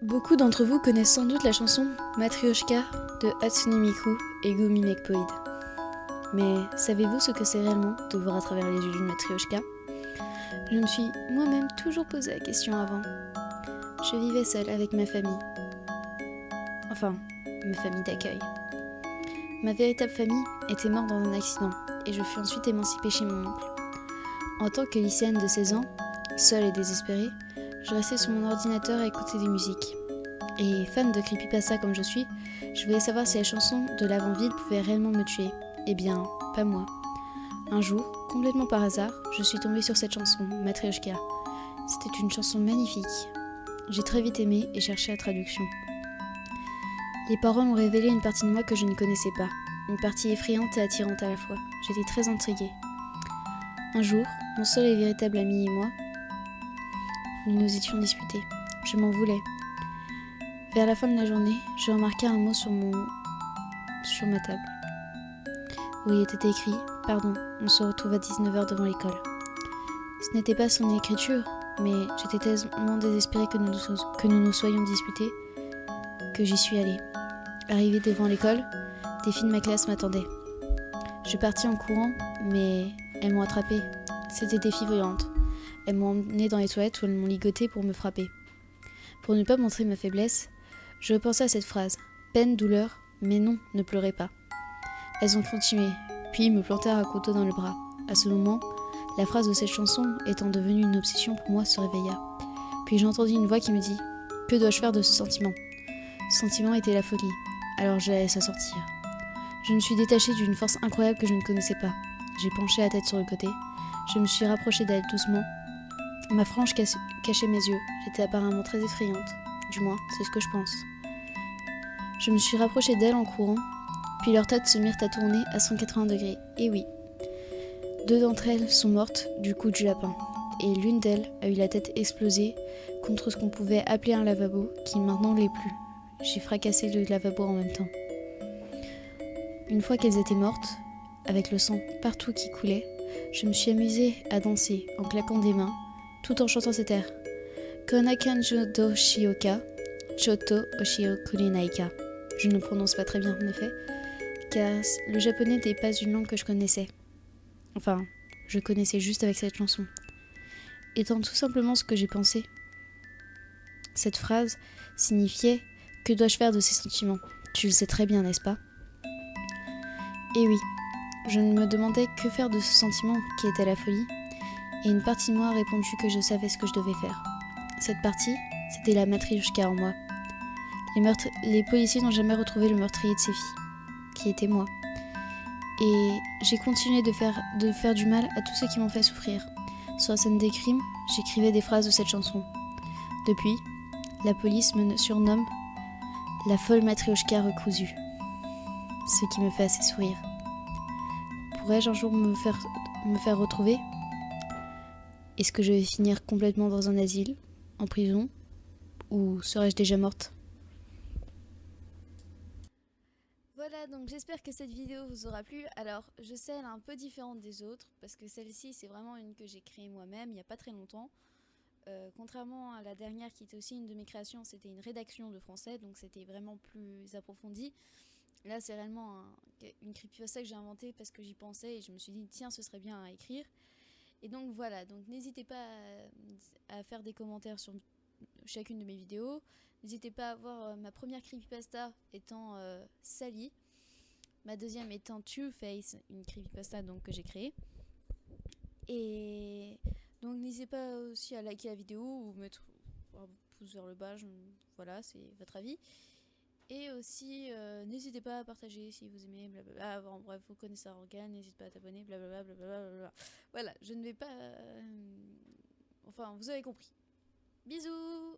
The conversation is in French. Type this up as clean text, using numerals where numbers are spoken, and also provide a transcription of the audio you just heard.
Beaucoup d'entre vous connaissent sans doute la chanson Matryoshka de Hatsune Miku et Gumi Mekpoid. Mais savez-vous ce que c'est réellement de voir à travers les yeux d'une Matryoshka? Je me suis moi-même toujours posé la question avant. Je vivais seule avec ma famille. Enfin, ma famille d'accueil. Ma véritable famille était morte dans un accident et je fus ensuite émancipée chez mon oncle. En tant que lycéenne de 16 ans, seule et désespérée, je restais sur mon ordinateur à écouter des musiques. Et fan de creepypasta comme je suis, je voulais savoir si la chanson de l'avant-ville pouvait réellement me tuer. Eh bien, pas moi. Un jour, complètement par hasard, je suis tombée sur cette chanson, Matryoshka. C'était une chanson magnifique. J'ai très vite aimé et cherché la traduction. Les paroles ont révélé une partie de moi que je ne connaissais pas, une partie effrayante et attirante à la fois. J'étais très intriguée. Un jour, mon seul et véritable ami et moi, nous nous étions disputés. Je m'en voulais. Vers la fin de la journée, je remarquai un mot sur ma table, où il était écrit « Pardon, on se retrouve à 19h devant l'école ». Ce n'était pas son écriture, mais j'étais tellement désespérée que nous nous soyons disputés que j'y suis allée. Arrivée devant l'école, des filles de ma classe m'attendaient. Je partis en courant, mais elles m'ont attrapée. C'était des filles violentes. Elles m'ont emmenée dans les toilettes où elles m'ont ligotée pour me frapper. Pour ne pas montrer ma faiblesse, je repensais à cette phrase. Peine, douleur, mais non, ne pleurez pas. Elles ont continué, puis me plantèrent un couteau dans le bras. À ce moment, la phrase de cette chanson étant devenue une obsession pour moi se réveilla. Puis j'entendis une voix qui me dit « Que dois-je faire de ce sentiment ?» Ce sentiment était la folie, alors je la laissa sortir. Je me suis détachée d'une force incroyable que je ne connaissais pas. J'ai penché la tête sur le côté. Je me suis rapprochée d'elle doucement. Ma frange cachait mes yeux. J'étais apparemment très effrayante. Du moins, c'est ce que je pense. Je me suis rapprochée d'elle en courant, puis leurs têtes se mirent à tourner à 180 degrés. Et oui, 2 d'entre elles sont mortes du coup du lapin. Et l'une d'elles a eu la tête explosée contre ce qu'on pouvait appeler un lavabo, qui maintenant ne l'est plus. J'ai fracassé le lavabo en même temps. Une fois qu'elles étaient mortes, avec le sang partout qui coulait, je me suis amusée à danser en claquant des mains, tout en chantant cet air. Konakanjo do shioka, choto oshio kurinaika. Je ne prononce pas très bien en effet, car le japonais n'est pas une langue que je connaissais. Enfin, je connaissais juste avec cette chanson. Étant tout simplement ce que j'ai pensé. Cette phrase signifiait « Que dois-je faire de ces sentiments ?» Tu le sais très bien, n'est-ce pas? Et oui, je me demandais que faire de ce sentiment qui était la folie, et une partie de moi a répondu que je savais ce que je devais faire. Cette partie, c'était la Matryoshka en moi. Les policiers n'ont jamais retrouvé le meurtrier de ces filles, qui était moi. Et j'ai continué de faire du mal à tous ceux qui m'ont fait souffrir. Sur la scène des crimes, j'écrivais des phrases de cette chanson. Depuis, la police me surnomme la folle Matryoshka recousue, ce qui me fait assez sourire. Pourrais-je un jour me faire retrouver? Est-ce que je vais finir complètement dans un asile, en prison, ou serais-je déjà morte? Voilà, donc j'espère que cette vidéo vous aura plu. Alors, je sais, elle est un peu différente des autres, parce que celle-ci, c'est vraiment une que j'ai créée moi-même, il n'y a pas très longtemps. Contrairement à la dernière qui était aussi une de mes créations, c'était une rédaction de français, donc c'était vraiment plus approfondi. Là, c'est réellement une creepypasta que j'ai inventée parce que j'y pensais et je me suis dit, tiens, ce serait bien à écrire. Et donc voilà, donc n'hésitez pas à faire des commentaires sur chacune de mes vidéos. N'hésitez pas à voir ma première creepypasta étant Sally, ma deuxième étant Two Face, une creepypasta donc, que j'ai créée. Et donc n'hésitez pas aussi à liker la vidéo ou mettre un pouce vers le bas, voilà, c'est votre avis. Et aussi, n'hésitez pas à partager si vous aimez, blablabla. Bon, bref, vous connaissez un organe, n'hésitez pas à t'abonner, blablabla, blablabla. Voilà, je ne vais pas... Enfin, vous avez compris. Bisous!